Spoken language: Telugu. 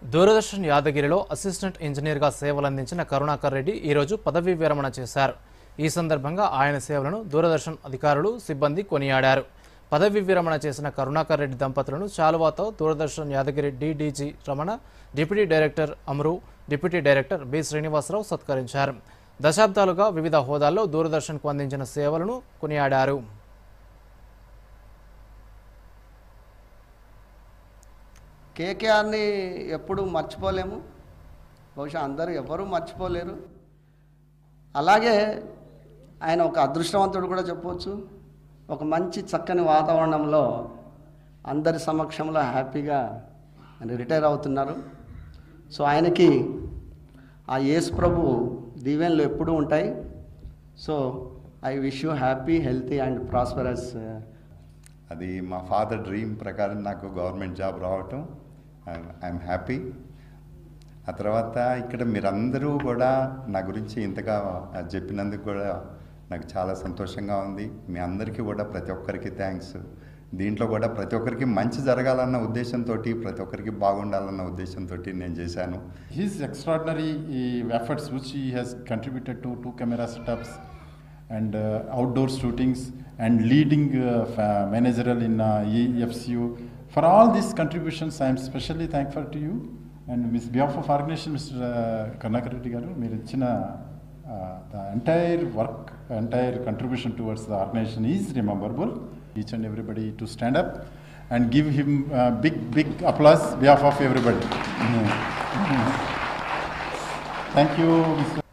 దూరదర్శన్ యాదగిరిలో అసిస్టెంట్ ఇంజనీర్గా సేవలందించిన కరుణాకర్ రెడ్డి ఈరోజు పదవీ విరమణ చేశారు. ఈ సందర్భంగా ఆయన సేవలను దూరదర్శన్ అధికారులు, సిబ్బంది కొనియాడారు. పదవీ విరమణ చేసిన కరుణాకర్ రెడ్డి దంపతులను శాలువాతో Doordarshan Yadagiri DDG Ramana, deputy director Amaru, deputy director B Srinivasarao సత్కరించారు. దశాబ్దాలుగా వివిధ హోదాల్లో దూరదర్శన్కు అందించిన సేవలను కొనియాడారు. కేకేఆర్ని ఎప్పుడు మర్చిపోలేము, బహుశా అందరూ ఎవరూ మర్చిపోలేరు. అలాగే ఆయన ఒక అదృష్టవంతుడు కూడా చెప్పవచ్చు. ఒక మంచి చక్కని వాతావరణంలో అందరి సమక్షంలో హ్యాపీగా ఆయన రిటైర్ అవుతున్నారు. సో ఆయనకి ఆ యేసు ప్రభు దీవెనలు ఎప్పుడూ ఉంటాయి. So I wish you happy, healthy and prosperous. అది మా ఫాదర్ డ్రీమ్ ప్రకారం నాకు గవర్నమెంట్ జాబ్ రావటం ఐఎమ్ హ్యాపీ. ఆ తర్వాత ఇక్కడ మీరందరూ కూడా నా గురించి ఇంతగా చెప్పినందుకు కూడా నాకు చాలా సంతోషంగా ఉంది. మీ అందరికీ కూడా ప్రతి ఒక్కరికి థ్యాంక్స్. దీంట్లో కూడా ప్రతి ఒక్కరికి మంచి జరగాలన్న ఉద్దేశంతో, ప్రతి ఒక్కరికి బాగుండాలన్న ఉద్దేశంతో నేను చేశాను. His extraordinary efforts which he has contributed to 2 camera setups and outdoor shootings and leading managerial in EFCU. For all these contributions, I am specially thankful to you. And on behalf of organization, Mr. Karnakar Reddy garu, meer ichina the entire work, entire contribution towards the organization is rememberable. Each and everybody to stand up and give him big applause on behalf of everybody. Thank you, Mr.